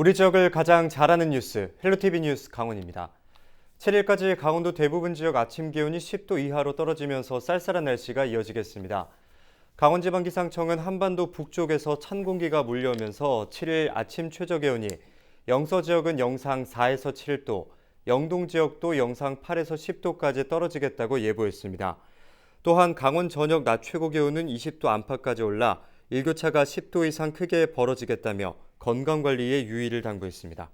우리 지역을 가장 잘하는 뉴스, 헬로티비 뉴스 강원입니다. 7일까지 강원도 대부분 지역 아침 기온이 10도 이하로 떨어지면서 쌀쌀한 날씨가 이어지겠습니다. 강원지방기상청은 한반도 북쪽에서 찬 공기가 몰려오면서 7일 아침 최저 기온이 영서 지역은 영상 4에서 7도, 영동 지역도 영상 8에서 10도까지 떨어지겠다고 예보했습니다. 또한 강원 저녁 낮 최고 기온은 20도 안팎까지 올라 일교차가 10도 이상 크게 벌어지겠다며 건강관리에 유의를 당부했습니다.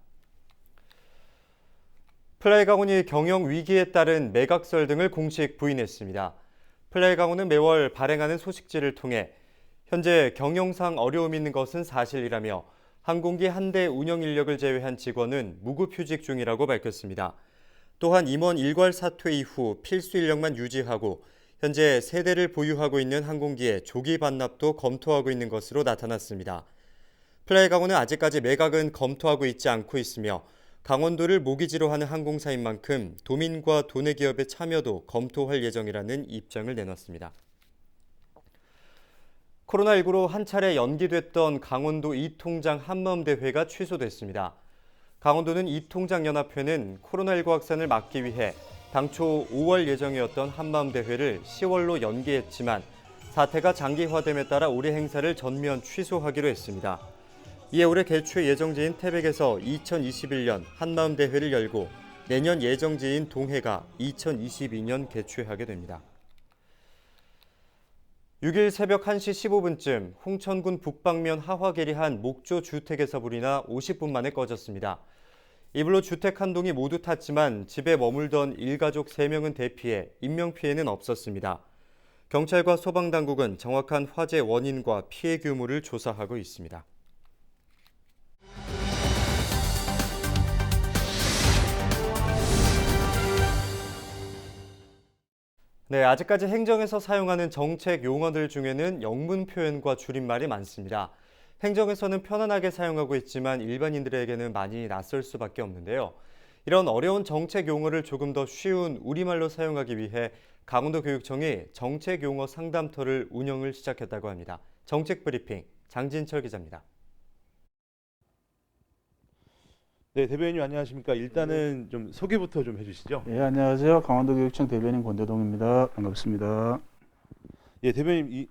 플라이강원이 경영 위기에 따른 매각설 등을 공식 부인했습니다. 플라이강원은 매월 발행하는 소식지를 통해 현재 경영상 어려움이 있는 것은 사실이라며 항공기 한 대 운영 인력을 제외한 직원은 무급휴직 중이라고 밝혔습니다. 또한 임원 일괄 사퇴 이후 필수 인력만 유지하고 현재 3대를 보유하고 있는 항공기의 조기 반납도 검토하고 있는 것으로 나타났습니다. 플라이강원은 아직까지 매각은 검토하고 있지 않고 있으며 강원도를 모기지로 하는 항공사인 만큼 도민과 도내 기업의 참여도 검토할 예정이라는 입장을 내놨습니다. 코로나19로 한 차례 연기됐던 강원도 이통장 한마음대회가 취소됐습니다. 강원도는 이통장연합회는 코로나19 확산을 막기 위해 당초 5월 예정이었던 한마음대회를 10월로 연기했지만 사태가 장기화됨에 따라 올해 행사를 전면 취소하기로 했습니다. 이에 올해 개최 예정지인 태백에서 2021년 한마음대회를 열고 내년 예정지인 동해가 2022년 개최하게 됩니다. 6일 새벽 1시 15분쯤 홍천군 북방면 하화계리 한 목조 주택에서 불이 나 50분 만에 꺼졌습니다. 이 불로 주택 한 동이 모두 탔지만 집에 머물던 일가족 3명은 대피해 인명피해는 없었습니다. 경찰과 소방당국은 정확한 화재 원인과 피해 규모를 조사하고 있습니다. 네, 아직까지 행정에서 사용하는 정책 용어들 중에는 영문 표현과 줄임말이 많습니다. 행정에서는 편안하게 사용하고 있지만 일반인들에게는 많이 낯설 수밖에 없는데요. 이런 어려운 정책 용어를 조금 더 쉬운 우리말로 사용하기 위해 강원도교육청이 정책 용어 상담터를 운영을 시작했다고 합니다. 정책 브리핑 장진철 기자입니다. 네, 대변인님 안녕하십니까? 일단은 좀 소개부터 좀 해주시죠. 네, 안녕하세요. 강원도교육청 대변인 권대동입니다. 반갑습니다. 예, 대변인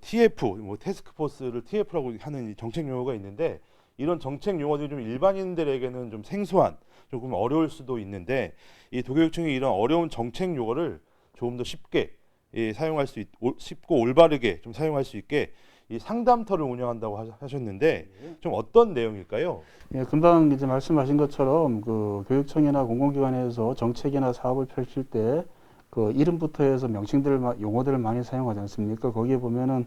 TF, 태스크포스를 TF라고 하는 이 정책 용어가 있는데 이런 정책 용어들이 좀 일반인들에게는 좀 생소한, 조금 어려울 수도 있는데 이 도교육청이 이런 어려운 정책 용어를 조금 더 쉽게 사용할 수 쉽고 올바르게 좀 사용할 수 있게 이 상담터를 운영한다고 하셨는데 좀 어떤 내용일까요? 예, 금방 이제 말씀하신 것처럼 그 교육청이나 공공기관에서 정책이나 사업을 펼칠 때 그 이름부터 해서 명칭들 용어들을 많이 사용하지 않습니까? 거기에 보면은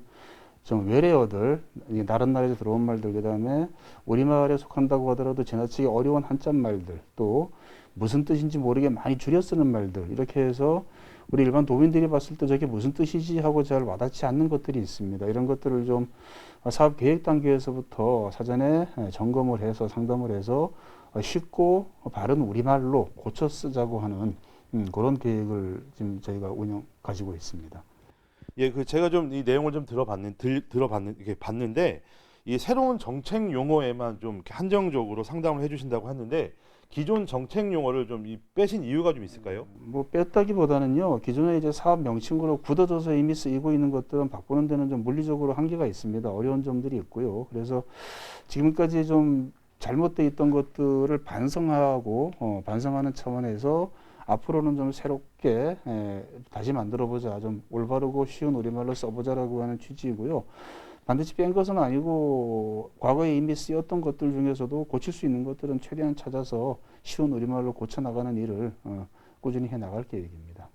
좀 외래어들, 다른 나라에서 들어온 말들, 그다음에 우리말에 속한다고 하더라도 지나치게 어려운 한자 말들, 또 무슨 뜻인지 모르게 많이 줄여 쓰는 말들, 이렇게 해서 우리 일반 도민들이 봤을 때 저게 무슨 뜻이지 하고 잘 와닿지 않는 것들이 있습니다. 이런 것들을 좀 사업 계획 단계에서부터 사전에 점검을 해서 상담을 해서 쉽고 바른 우리말로 고쳐 쓰자고 하는 그런 계획을 지금 저희가 가지고 있습니다. 예, 그 제가 좀 이 내용을 좀 이렇게 봤는데 이 새로운 정책 용어에만 좀 이렇게 한정적으로 상담을 해주신다고 하는데 기존 정책 용어를 좀 빼신 이유가 좀 있을까요? 뭐 뺐다기보다는요, 기존에 이제 사업 명칭으로 굳어져서 이미 쓰이고 있는 것들은 바꾸는 데는 좀 물리적으로 한계가 있습니다. 어려운 점들이 있고요. 그래서 지금까지 좀 잘못돼 있던 것들을 반성하고 반성하는 차원에서 앞으로는 좀 새롭게 다시 만들어보자, 좀 올바르고 쉬운 우리말로 써보자라고 하는 취지이고요. 반드시 뺀 것은 아니고 과거에 이미 쓰였던 것들 중에서도 고칠 수 있는 것들은 최대한 찾아서 쉬운 우리말로 고쳐나가는 일을 꾸준히 해나갈 계획입니다.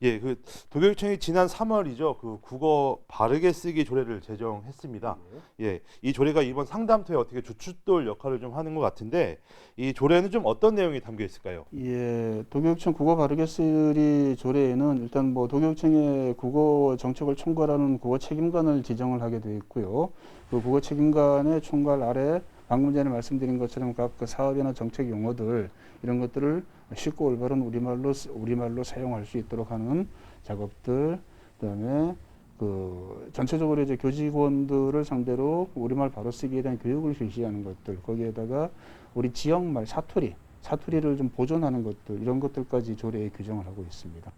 예, 그 도교육청이 지난 3월이죠. 그 국어 바르게 쓰기 조례를 제정했습니다. 예, 이 조례가 이번 상담토에 어떻게 주춧돌 역할을 좀 하는 것 같은데 이 조례는 좀 어떤 내용이 담겨 있을까요? 예, 도교육청 국어 바르게 쓰기 조례에는 일단 뭐 도교육청의 국어 정책을 총괄하는 국어 책임관을 지정을 하게 되어 있고요. 그 국어 책임관의 총괄 아래 방금 전에 말씀드린 것처럼 각 그 사업이나 정책 용어들 이런 것들을 쉽고 올바른 우리말로 사용할 수 있도록 하는 작업들, 그다음에 그 전체적으로 이제 교직원들을 상대로 우리말 바로 쓰기에 대한 교육을 실시하는 것들, 거기에다가 우리 지역말 사투리를 좀 보존하는 것들, 이런 것들까지 조례에 규정을 하고 있습니다.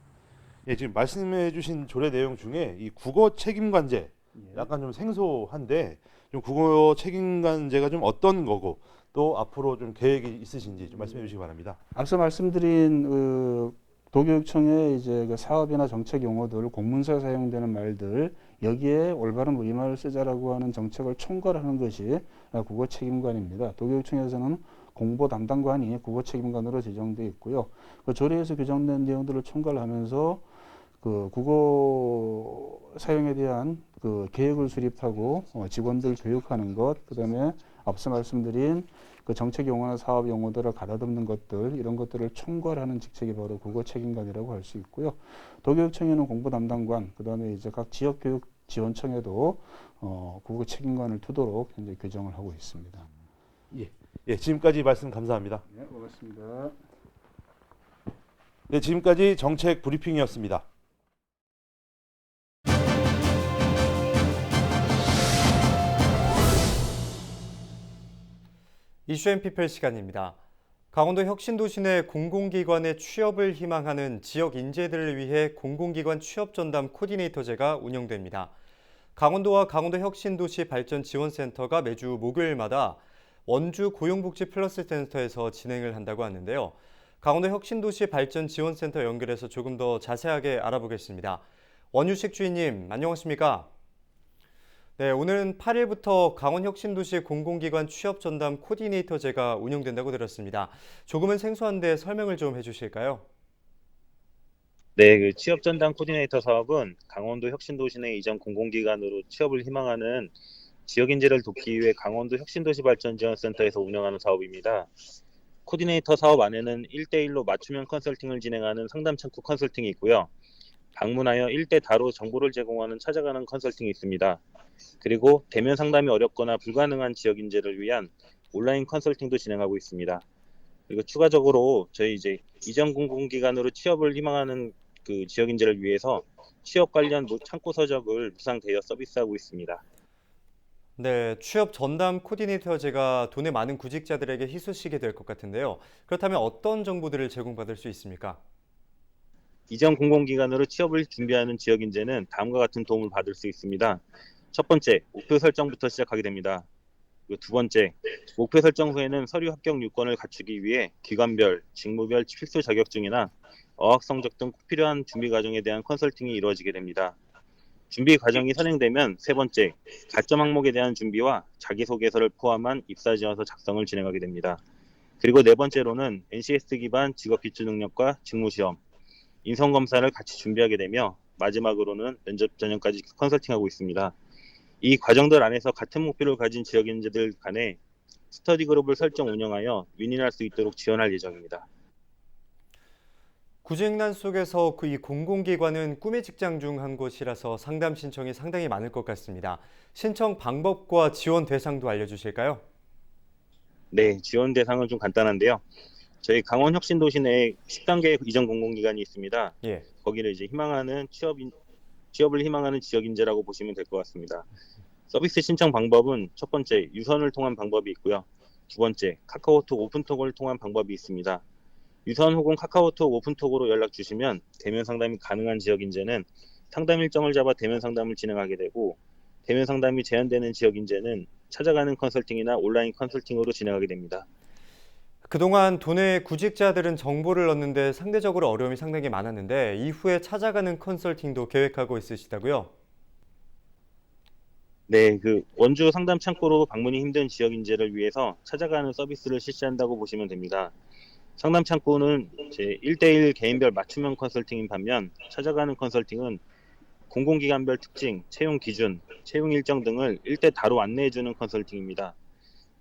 예, 지금 말씀해주신 조례 내용 중에 이 국어 책임관제 약간 좀 생소한데 좀 국어 책임관제가 좀 어떤 거고 또 앞으로 좀 계획이 있으신지 좀 말씀해 주시기 바랍니다. 앞서 말씀드린 도교육청의 이제 그 사업이나 정책 용어들, 공문서에 사용되는 말들, 여기에 올바른 우리말을 쓰자라고 하는 정책을 총괄하는 것이 국어 책임관입니다. 도교육청에서는 공보 담당관이 국어 책임관으로 지정돼 있고요. 그 조례에서 규정된 내용들을 총괄하면서 그 국어 사용에 대한 그 계획을 수립하고 직원들 교육하는 것, 그다음에 앞서 말씀드린 그 정책 용어나 사업 용어들을 가다듬는 것들, 이런 것들을 총괄하는 직책이 바로 국어 책임관이라고 할 수 있고요. 도교육청에는 공보 담당관, 그다음에 이제 각 지역 교육 지원청에도 국어 책임관을 두도록 현재 규정을 하고 있습니다. 예, 지금까지 말씀 감사합니다. 네, 고맙습니다. 네, 지금까지 정책 브리핑이었습니다. 이슈앤피플 시간입니다. 강원도 혁신도시 내 공공기관의 취업을 희망하는 지역 인재들을 위해 공공기관 취업전담 코디네이터제가 운영됩니다. 강원도와 강원도 혁신도시 발전지원센터가 매주 목요일마다 원주 고용복지 플러스 센터에서 진행을 한다고 하는데요. 강원도 혁신도시 발전지원센터 연결해서 조금 더 자세하게 알아보겠습니다. 원유식 주인님, 안녕하십니까? 네, 오늘은 8일부터 강원혁신도시 공공기관 취업전담 코디네이터제가 운영된다고 들었습니다. 조금은 생소한데 설명을 좀 해주실까요? 네, 그 취업 전담 코디네이터 사업은 강원도 혁신도시 내 이전 공공기관으로 취업을 희망하는 지역 인재를 돕기 위해 강원도 혁신도시발전지원센터에서 운영하는 사업입니다. 코디네이터 사업 안에는 1대1로 맞춤형 컨설팅을 진행하는 상담창구 컨설팅이 있고요. 방문하여 1대 다로 정보를 제공하는 찾아가는 컨설팅이 있습니다. 그리고 대면 상담이 어렵거나 불가능한 지역 인재를 위한 온라인 컨설팅도 진행하고 있습니다. 그리고 추가적으로 저희 이제 이전 공공기관으로 취업을 희망하는 그 지역 인재를 위해서 취업 관련 창구 서적을 무상 대여 서비스하고 있습니다. 네, 취업 전담 코디네이터제가 도내 많은 구직자들에게 희소식이 될 것 같은데요. 그렇다면 어떤 정보들을 제공받을 수 있습니까? 이전 공공기관으로 취업을 준비하는 지역 인재는 다음과 같은 도움을 받을 수 있습니다. 첫 번째, 목표 설정부터 시작하게 됩니다. 그리고 두 번째, 목표 설정 후에는 서류 합격 요건을 갖추기 위해 기관별, 직무별 필수 자격증이나 어학 성적 등 꼭 필요한 준비 과정에 대한 컨설팅이 이루어지게 됩니다. 준비 과정이 선행되면 세 번째, 가점 항목에 대한 준비와 자기소개서를 포함한 입사 지원서 작성을 진행하게 됩니다. 그리고 네 번째로는 NCS 기반 직업 기초 능력과 직무 시험, 인성 검사를 같이 준비하게 되며 마지막으로는 면접 전형까지 컨설팅하고 있습니다. 이 과정들 안에서 같은 목표를 가진 지역 인재들 간에 스터디 그룹을 설정 운영하여 윈윈할 수 있도록 지원할 예정입니다. 구직난 속에서 이 공공기관은 꿈의 직장 중 한 곳이라서 상담 신청이 상당히 많을 것 같습니다. 신청 방법과 지원 대상도 알려주실까요? 네, 지원 대상은 좀 간단한데요. 저희 강원 혁신도시 내에 10단계 이전 공공기관이 있습니다. 예. 거기를 이제 취업을 희망하는 지역 인재라고 보시면 될 것 같습니다. 서비스 신청 방법은 첫 번째, 유선을 통한 방법이 있고요. 두 번째, 카카오톡 오픈톡을 통한 방법이 있습니다. 유선 혹은 카카오톡 오픈톡으로 연락 주시면 대면 상담이 가능한 지역 인재는 상담 일정을 잡아 대면 상담을 진행하게 되고, 대면 상담이 제한되는 지역 인재는 찾아가는 컨설팅이나 온라인 컨설팅으로 진행하게 됩니다. 그동안 도내 구직자들은 정보를 얻는데 상대적으로 어려움이 상당히 많았는데 이후에 찾아가는 컨설팅도 계획하고 있으시다고요? 네, 그 원주 상담 창구로 방문이 힘든 지역 인재를 위해서 찾아가는 서비스를 실시한다고 보시면 됩니다. 상담 창구는 제 1대1 개인별 맞춤형 컨설팅인 반면 찾아가는 컨설팅은 공공기관별 특징, 채용 기준, 채용 일정 등을 1대 다로 안내해주는 컨설팅입니다.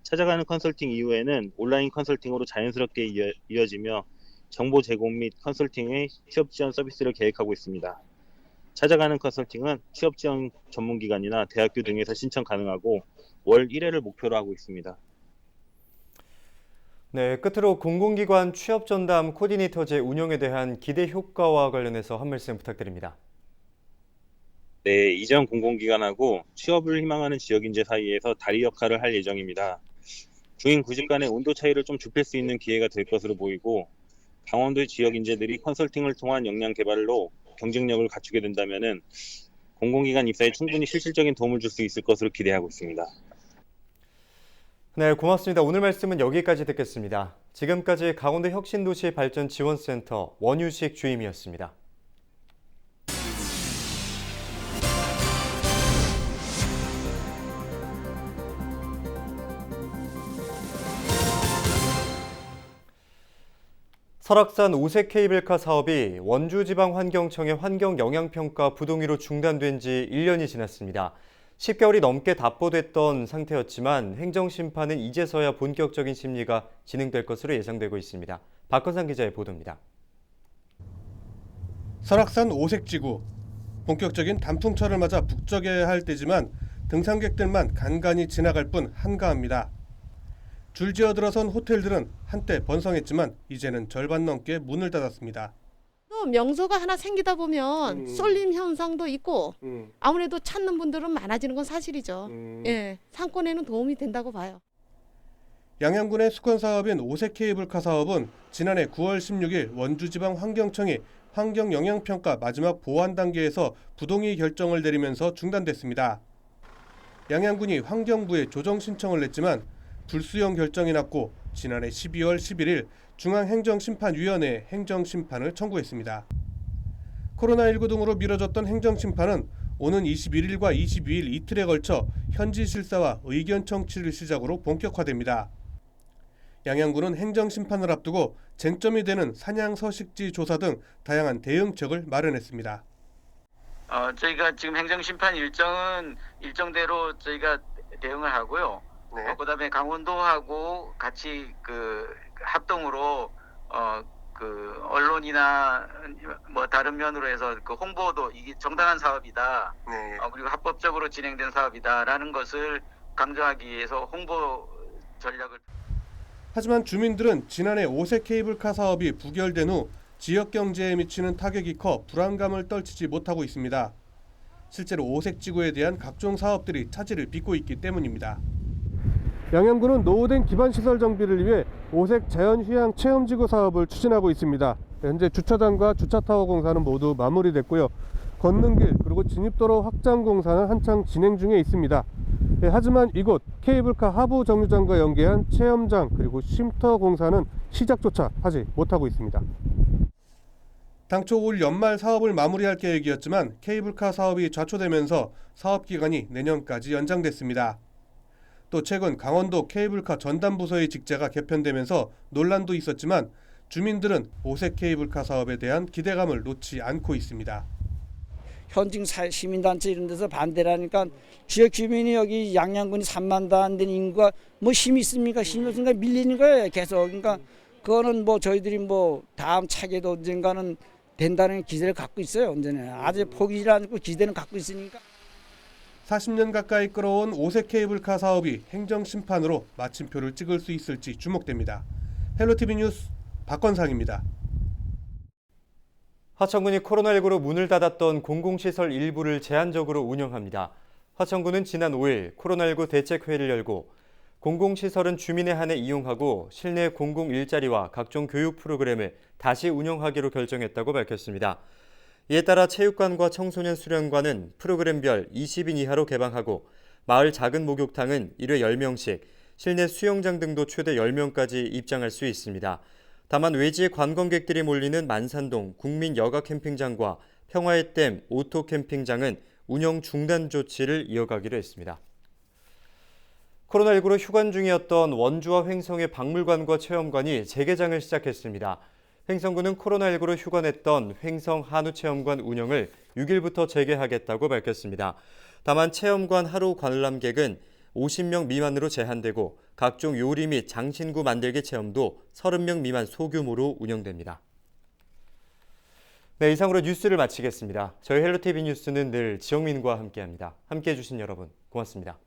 찾아가는 컨설팅 이후에는 온라인 컨설팅으로 자연스럽게 이어지며 정보 제공 및 컨설팅의 취업 지원 서비스를 계획하고 있습니다. 찾아가는 컨설팅은 취업 지원 전문기관이나 대학교 등에서 신청 가능하고 월 1회를 목표로 하고 있습니다. 네, 끝으로 공공기관 취업 전담 코디네이터제 운영에 대한 기대 효과와 관련해서 한 말씀 부탁드립니다. 네, 이전 공공기관하고 취업을 희망하는 지역인재 사이에서 다리 역할을 할 예정입니다. 구인 구직 간의 온도 차이를 좀 좁힐 수 있는 기회가 될 것으로 보이고 강원도 지역 인재들이 컨설팅을 통한 역량 개발로 경쟁력을 갖추게 된다면은 공공기관 입사에 충분히 실질적인 도움을 줄 수 있을 것으로 기대하고 있습니다. 네, 고맙습니다. 오늘 말씀은 여기까지 듣겠습니다. 지금까지 강원도 혁신도시발전지원센터 원유식 주임이었습니다. 설악산 오색 케이블카 사업이 원주지방환경청의 환경영향평가 부동의로 중단된 지 1년이 지났습니다. 10개월이 넘게 답보됐던 상태였지만 행정심판은 이제서야 본격적인 심리가 진행될 것으로 예상되고 있습니다. 박건상 기자의 보도입니다. 설악산 오색지구. 본격적인 단풍철을 맞아 북적여야 할 때지만 등산객들만 간간히 지나갈 뿐 한가합니다. 줄지어 들어선 호텔들은 한때 번성했지만 이제는 절반 넘게 문을 닫았습니다. 또 명소가 하나 생기다 보면 쏠림 현상도 있고 아무래도 찾는 분들은 많아지는 건 사실이죠. 예, 상권에는 도움이 된다고 봐요. 양양군의 수건 사업인 오색 케이블카 사업은 지난해 9월 16일 원주지방환경청이 환경영향평가 마지막 보완 단계에서 부동의 결정을 내리면서 중단됐습니다. 양양군이 환경부에 조정 신청을 냈지만 불수용 결정이 났고 지난해 12월 11일 중앙행정심판위원회에 행정심판을 청구했습니다. 코로나19 등으로 미뤄졌던 행정심판은 오는 21일과 22일 이틀에 걸쳐 현지 실사와 의견 청취를 시작으로 본격화됩니다. 양양군은 행정심판을 앞두고 쟁점이 되는 산양 서식지 조사 등 다양한 대응책을 마련했습니다. 저희가 지금 행정심판 일정은 일정대로 저희가 대응을 하고요. 네. 그다음에 강원도하고 같이 합동으로 언론이나 뭐 다른 면으로 해서 홍보도 이게 정당한 사업이다. 네. 그리고 합법적으로 진행된 사업이다라는 것을 강조하기 위해서 홍보 전략을. 하지만 주민들은 지난해 오색 케이블카 사업이 부결된 후 지역 경제에 미치는 타격이 커 불안감을 떨치지 못하고 있습니다. 실제로 오색 지구에 대한 각종 사업들이 차질을 빚고 있기 때문입니다. 양양군은 노후된 기반시설 정비를 위해 오색 자연휴양 체험지구 사업을 추진하고 있습니다. 현재 주차장과 주차타워 공사는 모두 마무리됐고요. 걷는길 그리고 진입도로 확장 공사는 한창 진행 중에 있습니다. 하지만 이곳 케이블카 하부 정류장과 연계한 체험장 그리고 쉼터 공사는 시작조차 하지 못하고 있습니다. 당초 올 연말 사업을 마무리할 계획이었지만 케이블카 사업이 좌초되면서 사업 기간이 내년까지 연장됐습니다. 또 최근 강원도 케이블카 전담부서의 직제가 개편되면서 논란도 있었지만 주민들은 오색 케이블카 사업에 대한 기대감을 놓지 않고 있습니다. 현직 시민단체 이런 데서 반대를 하니까 지역 주민이 여기 양양군이 3만도 안 되는 인구가 뭐 힘이 있습니까? 힘이 없으니까 밀리는 거예요 계속. 그러니까 그거는 뭐 저희들이 뭐 다음 차기에도 언젠가는 된다는 기대를 갖고 있어요. 언제나 아직 포기지 않고 기대는 갖고 있으니까. 40년 가까이 끌어온 오색 케이블카 사업이 행정심판으로 마침표를 찍을 수 있을지 주목됩니다. 헬로티비 뉴스 박건상입니다. 화천군이 코로나19로 문을 닫았던 공공시설 일부를 제한적으로 운영합니다. 화천군은 지난 5일 코로나19 대책회의를 열고 공공시설은 주민에 한해 이용하고 실내 공공 일자리와 각종 교육 프로그램을 다시 운영하기로 결정했다고 밝혔습니다. 이에 따라 체육관과 청소년 수련관은 프로그램별 20인 이하로 개방하고 마을 작은 목욕탕은 일회 10명씩, 실내 수영장 등도 최대 10명까지 입장할 수 있습니다. 다만 외지 관광객들이 몰리는 만산동 국민 여가 캠핑장과 평화의 댐 오토 캠핑장은 운영 중단 조치를 이어가기로 했습니다. 코로나19로 휴관 중이었던 원주와 횡성의 박물관과 체험관이 재개장을 시작했습니다. 횡성군은 코로나19로 휴관했던 횡성 한우체험관 운영을 6일부터 재개하겠다고 밝혔습니다. 다만 체험관 하루 관람객은 50명 미만으로 제한되고 각종 요리 및 장신구 만들기 체험도 30명 미만 소규모로 운영됩니다. 네, 이상으로 뉴스를 마치겠습니다. 저희 헬로티비 뉴스는 늘 지영민과 함께합니다. 함께해 주신 여러분 고맙습니다.